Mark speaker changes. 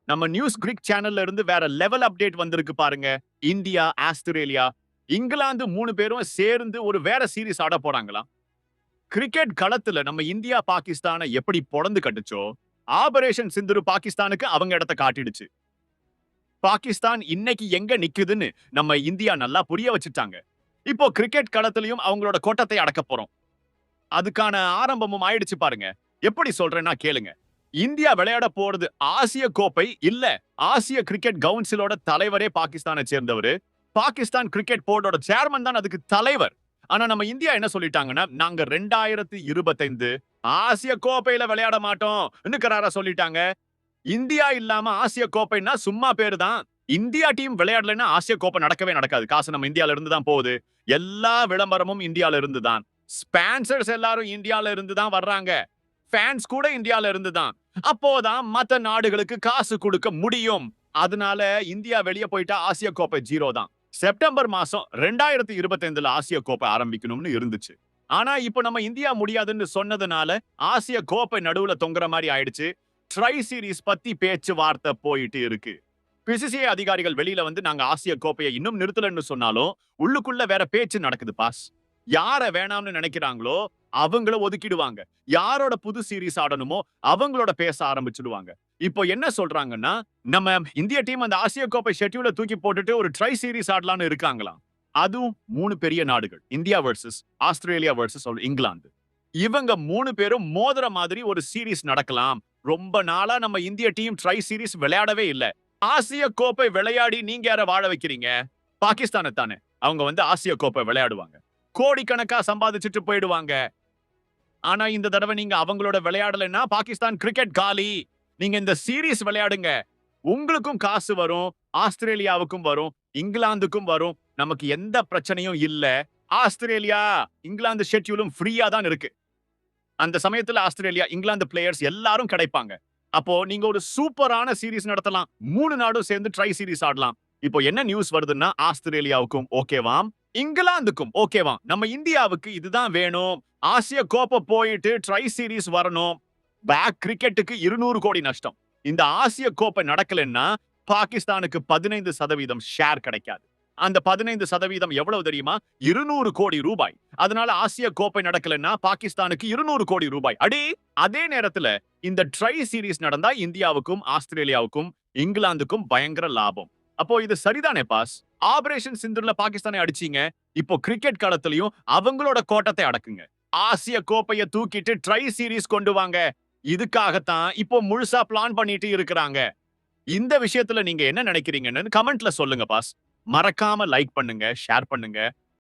Speaker 1: நம்ம நியூஸ் கிரிக் சேனல்ல இருந்து வேற லெவல் அப்டேட் வந்திருக்கு பாருங்க. இந்தியா, ஆஸ்திரேலியா, இங்கிலாந்து 3 பேரும் சேர்ந்து ஒரு வேற சீரிஸ் ஆட போறாங்களாம். கிரிக்கெட் களத்துல நம்ம இந்தியா, பாகிஸ்தான எப்படி பொளந்து கட்டுச்சோ, ஆபரேஷன் சிந்தூர் பாகிஸ்தானுக்கு அவங்க இடத்த காட்டிடுச்சு. பாகிஸ்தான் இன்னைக்கு எங்க நிக்குதுன்னு நம்ம இந்தியா நல்லா புரிய வச்சுட்டாங்க. இப்போ கிரிக்கெட் களத்திலயும் அவங்களோட கோட்டத்தை அடக்கப் போறோம். அதுக்கான ஆரம்பமும் ஆயிடுச்சு பாருங்க. எப்படி சொல்றேன்னா கேளுங்க. இந்தியா விளையாட போறது ஆசிய கோப்பை இல்ல. ஆசிய கிரிக்கெட் கவுன்சிலோட தலைவரே பாகிஸ்தானை சேர்ந்தவரு. பாகிஸ்தான் கிரிக்கெட் போர்டோட சேர்மன் தான் அதுக்கு தலைவர். ஆனா நம்ம இந்தியா என்ன சொல்லிட்டாங்கன்னா, நாங்க 2025 ஆசிய கோப்பையில விளையாட மாட்டோம் கராரா சொல்லிட்டாங்க. இந்தியா இல்லாம ஆசிய கோப்பைன்னா சும்மா பேரு தான். இந்தியா டீம் விளையாடலைன்னா ஆசிய கோப்பை நடக்கவே நடக்காது. காசு நம்ம இந்தியால இருந்து தான் போகுது. எல்லா விளம்பரமும் இந்தியால இருந்து தான். ஸ்பான்சர்ஸ் எல்லாரும் இந்தியால இருந்து தான் வர்றாங்க. ஃபேன்ஸ் கூட இந்தியால இருந்து தான். அப்போதான் மத்த நாடுகளுக்கு காசு கொடுக்க முடியும். அதனால இந்தியா வெளிய போயிட்டா ஆசிய கோப்பை 0 தான். செப்டம்பர் மாசம் 2025ல ஆசிய கோப்பை ஆரம்பிக்கணும்னு இருந்துச்சு. ஆனா இப்போ நம்ம இந்தியா முடியாதுன்னு சொன்னதுனால ஆசிய கோப்பை நடுவுல தொங்குற மாதிரி ஆயிடுச்சு. ட்ரை சீரிஸ் பத்தி பேச்சுவார்த்தை போயிட்டு இருக்கு. பிசிசிஐ அதிகாரிகள் வெளியில வந்து நாங்க ஆசிய கோப்பையை இன்னும் நிறுத்தலன்னு சொன்னாலும் உள்ளுக்குள்ள வேற பேச்சு நடக்குது பாஸ். யார வேணாம்னு நினைக்கிறாங்களோ அவங்கள ஒதுக்கிடுவாங்க. யாரோட புது சீரிஸ் ஆடணுமோ அவங்களோட பேச ஆரம்பிச்சிடுவாங்க. இப்போ என்ன சொல்றாங்கன்னா, நம்ம இந்திய டீம் அந்த ஆசிய கோப்பை ஷெட்யூல தூக்கி போட்டுட்டு ஒரு ட்ரை சீரிஸ் ஆடலாம்னு இருக்காங்களாம். அதுவும் 3 பெரிய நாடுகள். India versus Australia versus England. இவங்க 3 பேரும் மோதுற மாதிரி ஒரு சீரிஸ் நடக்கலாம். ரொம்ப நாளா நம்ம இந்திய டீம் ட்ரை சீரிஸ் விளையாடவே இல்ல. ஆசிய கோப்பை விளையாடி நீங்க யார வாழ வைக்கிறீங்க? பாகிஸ்தான தானே. அவங்க வந்து ஆசிய கோப்பை விளையாடுவாங்க. கோடிக்கணக்கா சம்பாதிச்சுட்டு போயிடுவாங்க. ஆனா இந்த தடவை நீங்க அவங்களோட விளையாடலைன்னா பாகிஸ்தான் கிரிக்கெட் காலி. நீங்க இந்த சீரிஸ் விளையாடுங்க. உங்களுக்கும் காசு வரும், ஆஸ்திரேலியாவுக்கும் வரும், இங்கிலாந்துக்கும் வரும். நமக்கு எந்த பிரச்சனையும் இல்ல. ஆஸ்திரேலியா, இங்கிலாந்து ஷெட்யூலும் ஃப்ரீயா தான் இருக்கு. அந்த சமயத்துல ஆஸ்திரேலியா, இங்கிலாந்து பிளேயர்ஸ் எல்லாரும் கிடைப்பாங்க. அப்போ நீங்க ஒரு சூப்பரான சீரிஸ் நடத்தலாம். 3 நாடும் சேர்ந்து ட்ரை சீரிஸ் ஆடலாம். இப்போ என்ன நியூஸ் வருதுன்னா ஆஸ்திரேலியாவுக்கும் ஓகேவாம், இங்கிலாந்துக்கும் ஓகேவாம். நம்ம இந்தியாவுக்கு இதுதான் வேணும். ஆசிய கோப்பை போயிட்டு ட்ரை சீரிஸ் வரணும். பேக் கிரிக்கெட்டுக்கு 200 கோடி நஷ்டம். இந்த ஆசிய கோப்பை நடக்கலன்னா பாகிஸ்தானுக்கு 15% ஷேர் கிடைக்காது. அந்த 15% எவ்வளவு தெரியுமா? 200 கோடி ரூபாய். அதனால ஆசிய கோப்பை நடக்கலன்னா பாகிஸ்தானுக்கு 200 கோடி ரூபாய். அடி அதே நேரத்துல இந்த ட்ரை சீரிஸ் நடந்தா இந்தியாவுக்கும், ஆஸ்திரேலியாவுக்கும், இங்கிலாந்துக்கும் பயங்கர லாபம். அப்போ இது சரிதானே பாஸ்? ஆபரேஷன் சிந்தூர்ல பாகிஸ்தானை அடிச்சீங்க. இப்போ கிரிக்கெட் களத்திலயும் அவங்களோட கோட்டத்தை அடக்குங்க. ஆசிய கோப்பைய தூக்கிட்டு ட்ரை சீரிஸ் கொண்டு வாங்க. இதுக்காகத்தான் இப்போ முழுசா பிளான் பண்ணிட்டு இருக்கிறாங்க. இந்த விஷயத்துல நீங்க என்ன நினைக்கிறீங்கன்னு கமெண்ட்ல சொல்லுங்க பாஸ். மறக்காம லைக் பண்ணுங்க, ஷேர் பண்ணுங்க.